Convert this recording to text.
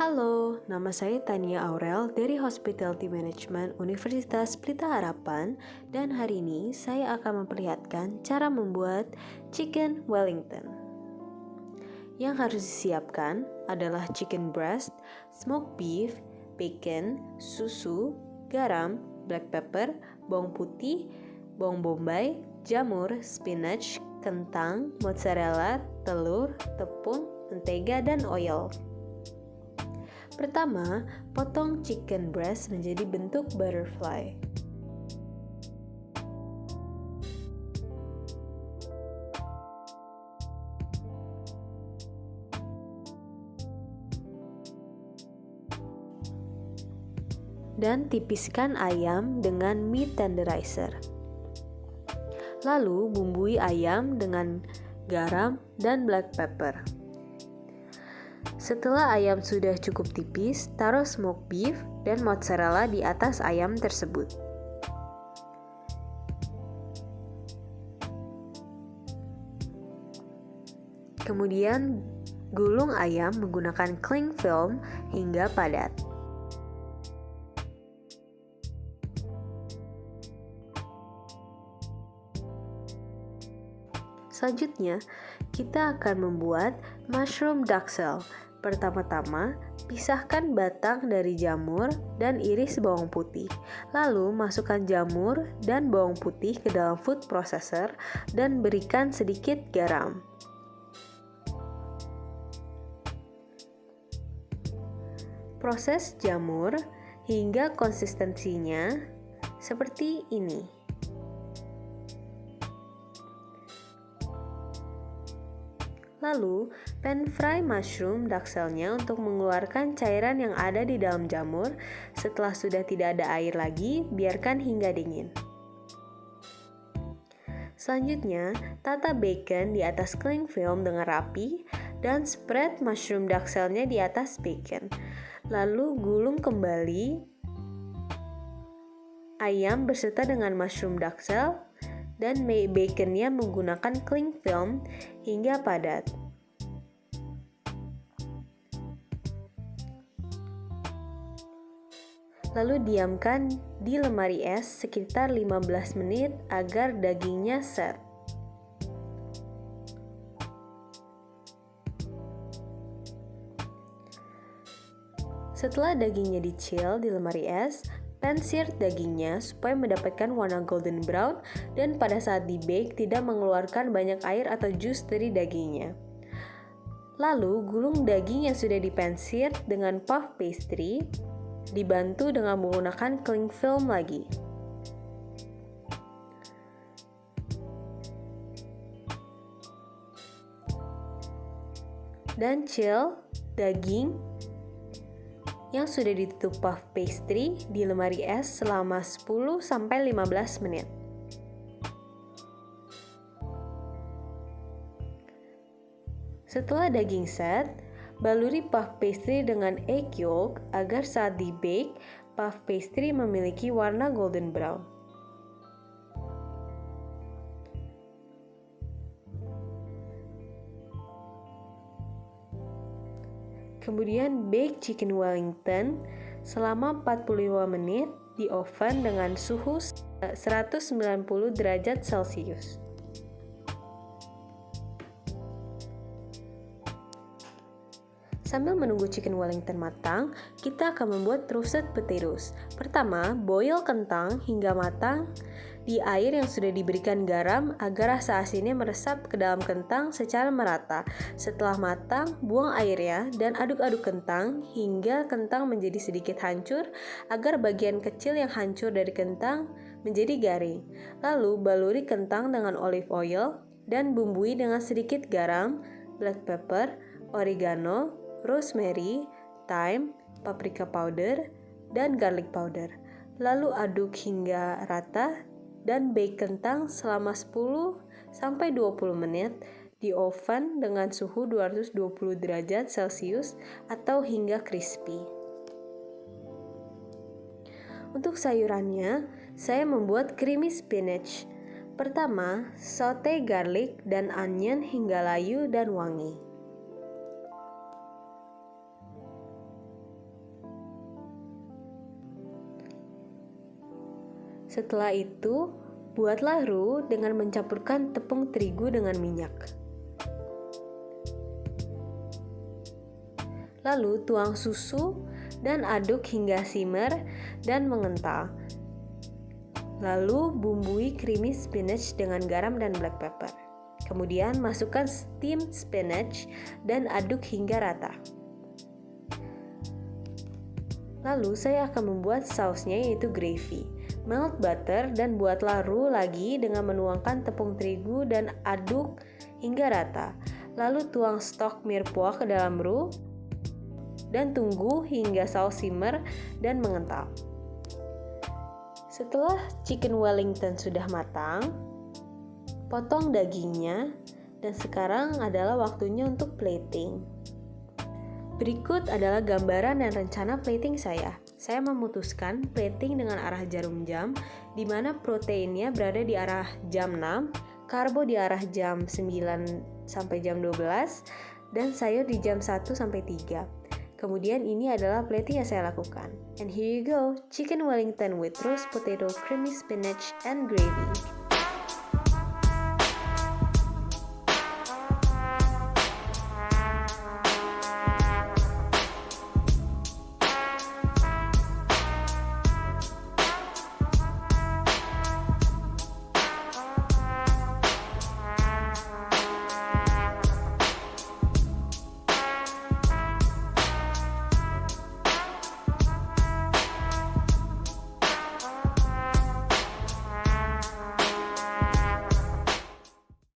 Halo, nama saya Tania Aurel dari Hospitality Management Universitas Pelita Harapan dan hari ini saya akan memperlihatkan cara membuat Chicken Wellington. Yang harus disiapkan adalah chicken breast, smoked beef, bacon, susu, garam, black pepper, bawang putih, bawang bombay, jamur, spinach, kentang, mozzarella, telur, tepung, mentega, dan oil. Pertama, potong chicken breast menjadi bentuk butterfly. Dan tipiskan ayam dengan meat tenderizer. Lalu bumbui ayam dengan garam dan black pepper. Setelah ayam sudah cukup tipis, taruh smoked beef dan mozzarella di atas ayam tersebut. Kemudian, gulung ayam menggunakan cling film hingga padat. Selanjutnya, kita akan membuat mushroom duxelle. Pertama-tama, pisahkan batang dari jamur dan iris bawang putih. Lalu, masukkan jamur dan bawang putih ke dalam food processor dan berikan sedikit garam. Proses jamur hingga konsistensinya seperti ini. Lalu, pan fry mushroom duxelle-nya untuk mengeluarkan cairan yang ada di dalam jamur. Setelah sudah tidak ada air lagi, biarkan hingga dingin. Selanjutnya, tata bacon di atas cling film dengan rapi dan spread mushroom duxelle-nya di atas bacon. Lalu gulung kembali ayam beserta dengan mushroom duxelle dan baconnya menggunakan cling film hingga padat. Lalu diamkan di lemari es sekitar 15 menit agar dagingnya set. Setelah dagingnya di-chill di lemari es, pan-sear dagingnya supaya mendapatkan warna golden brown dan pada saat di-bake tidak mengeluarkan banyak air atau jus dari dagingnya. Lalu gulung daging yang sudah di-pan-sear dengan puff pastry, dibantu dengan menggunakan cling film lagi. Dan chill daging yang sudah ditutup puff pastry di lemari es selama 10-15 menit. Setelah daging set, baluri puff pastry dengan egg yolk agar saat di-bake, puff pastry memiliki warna golden brown. Kemudian bake chicken wellington selama 45 menit di oven dengan suhu 190 derajat Celcius. Sambil menunggu chicken wellington matang, kita akan membuat roasted potatoes. Pertama, boil kentang hingga matang di air yang sudah diberikan garam agar rasa asinnya meresap ke dalam kentang secara merata. Setelah matang, buang airnya dan aduk-aduk kentang hingga kentang menjadi sedikit hancur agar bagian kecil yang hancur dari kentang menjadi garing. Lalu baluri kentang dengan olive oil dan bumbui dengan sedikit garam, black pepper, oregano, rosemary, thyme, paprika powder, dan garlic powder. Lalu aduk hingga rata dan bake kentang selama 10-20 menit di oven dengan suhu 220 derajat Celcius atau hingga crispy. Untuk sayurannya, saya membuat creamy spinach. Pertama, saute garlic dan onion hingga layu dan wangi. Setelah itu, buatlah roux dengan mencampurkan tepung terigu dengan minyak. Lalu tuang susu dan aduk hingga simmer dan mengental. Lalu bumbui creamy spinach dengan garam dan black pepper. Kemudian masukkan steamed spinach dan aduk hingga rata. Lalu saya akan membuat sausnya, yaitu gravy. Melt butter dan buatlah roux lagi dengan menuangkan tepung terigu dan aduk hingga rata. Lalu tuang stok mirepoix ke dalam roux dan tunggu hingga saus simmer dan mengental. Setelah chicken Wellington sudah matang, potong dagingnya, dan sekarang adalah waktunya untuk plating. Berikut adalah gambaran dan rencana plating saya. Saya memutuskan plating dengan arah jarum jam, di mana proteinnya berada di arah jam 6, karbo di arah jam 9 sampai jam 12, dan sayur di jam 1 sampai 3. Kemudian ini adalah plating yang saya lakukan. And here you go, chicken Wellington with roast potato, creamy spinach, and gravy.